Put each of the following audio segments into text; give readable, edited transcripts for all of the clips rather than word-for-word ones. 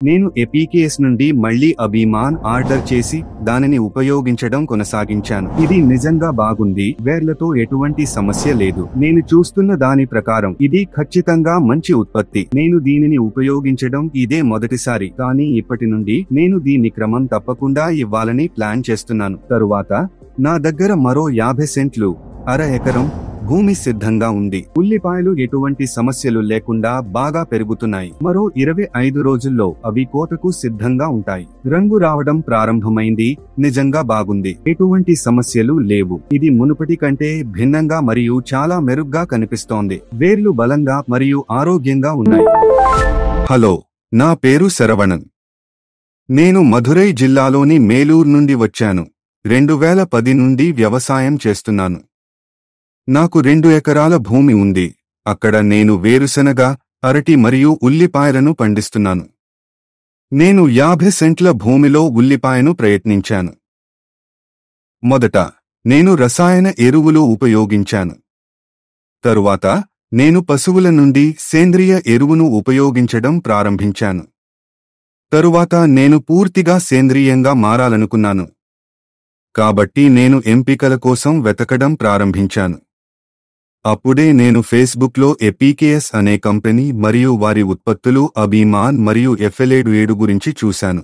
నేను ఎపికేఎస్ నుండి మళ్లీ అభిమాన్ ఆర్డర్ చేసి దానిని ఉపయోగించడం కొనసాగించాను. ఇది నిజంగా బాగుంది. వేర్లతో ఎటువంటి సమస్య లేదు. నేను చూస్తున్న దాని ప్రకారం ఇది ఖచ్చితంగా మంచి ఉత్పత్తి. నేను దీనిని ఉపయోగించడం ఇదే మొదటిసారి, కానీ ఇప్పటి నుండి నేను దీన్ని క్రమం తప్పకుండా ఇవ్వాలని ప్లాన్ చేస్తున్నాను. తరువాత నా దగ్గర మరో 50 సెంట్లు అర ఎకరం భూమి సిద్ధంగా ఉంది. ఉల్లిపాయలు ఎటువంటి సమస్యలు లేకుండా బాగా పెరుగుతున్నాయి. మరో 25 రోజుల్లో అవి కోతకు సిద్ధంగా ఉంటాయి. రంగు రావడం ప్రారంభమైంది. నిజంగా బాగుంది. ఎటువంటి సమస్యలు లేవు. ఇది మునుపటి కంటే భిన్నంగా మరియు చాలా మెరుగ్గా కనిపిస్తోంది. వేర్లు బలంగా మరియు ఆరోగ్యంగా ఉన్నాయి. హలో, నా పేరు శరవణన్. నేను మధురై జిల్లాలోని మేలూర్ నుండి వచ్చాను. 2010 నుండి వ్యవసాయం చేస్తున్నాను. నాకు 2 ఎకరాల భూమి ఉంది. అక్కడ నేను వేరుశనగ, అరటి మరియు ఉల్లిపాయలను పండిస్తున్నాను. నేను 50 సెంట్ల భూమిలో ఉల్లిపాయను ప్రయత్నించాను. మొదట నేను రసాయన ఎరువులు ఉపయోగించాను. తరువాత నేను పశువుల నుండి సేంద్రియ ఎరువును ఉపయోగించడం ప్రారంభించాను. తరువాత నేను పూర్తిగా సేంద్రియంగా మారాలనుకున్నాను. కాబట్టి నేను ఎంపికల కోసం వెతకడం ప్రారంభించాను. అప్పుడే నేను ఫేస్బుక్లో ఎపికేఎస్ అనే కంపెనీ మరియు వారి ఉత్పత్తులు అభిమాన్ మరియు ఎఫ్ఎల్7 గురించి చూశాను.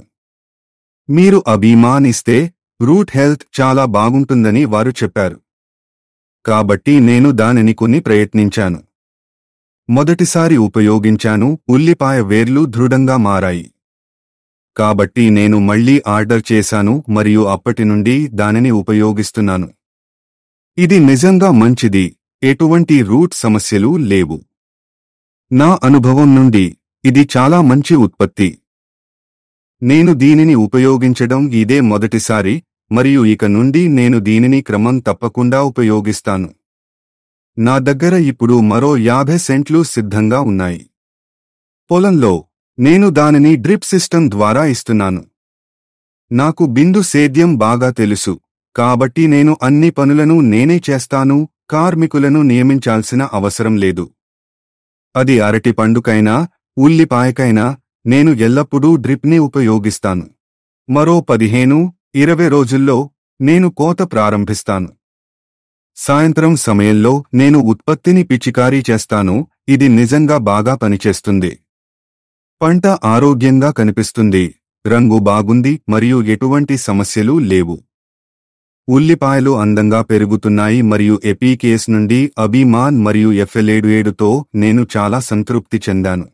మీరు అభిమాన్ ఇస్తే రూట్ హెల్త్ చాలా బాగుంటుందని వారు చెప్పారు. కాబట్టి నేను దానిని కొని ప్రయత్నించాను. మొదటిసారి ఉపయోగించాను. ఉల్లిపాయ వేర్లు దృఢంగా మారాయి. కాబట్టి నేను మళ్లీ ఆర్డర్ చేశాను మరియు అప్పటి నుండి దానిని ఉపయోగిస్తున్నాను. ఇది నిజంగా మంచిది. ఎటువంటి రూట్ సమస్యలు లేవు. నా అనుభవం నుండి ఇది చాలా మంచి ఉత్పత్తి. నేను దీనిని ఉపయోగించడం ఇదే మొదటిసారి మరియు ఇక నుండి నేను దీనిని క్రమం తప్పకుండా ఉపయోగిస్తాను. నా దగ్గర ఇప్పుడు మరో 50 సెంట్లు సిద్ధంగా ఉన్నాయి. పొలంలో నేను దానిని డ్రిప్ సిస్టమ్ ద్వారా ఇస్తున్నాను. నాకు బిందు సేద్యం బాగా తెలుసు, కాబట్టి నేను అన్ని పనులను నేనే చేస్తాను. కార్మికులను నియమించాల్సిన అవసరం లేదు. అది అరటి పండుకైనా ఉల్లిపాయకైనా నేను ఎల్లప్పుడూ డ్రిప్ని ఉపయోగిస్తాను. మరో 15-20 రోజుల్లో నేను కోత ప్రారంభిస్తాను. సాయంత్రం సమయంలో నేను ఉత్పత్తిని పిచికారీ చేస్తాను. ఇది నిజంగా బాగా పనిచేస్తుంది. పంట ఆరోగ్యంగా కనిపిస్తుంది. రంగు బాగుంది మరియు ఎటువంటి సమస్యలు లేవు. ఉల్లిపాయలు అందంగా పెరుగుతున్నాయి మరియు ఎపికేఎస్ నుండి అభిమాన్ మరియు ఎఫ్ఎల్7తో నేను చాలా సంతృప్తి చెందాను.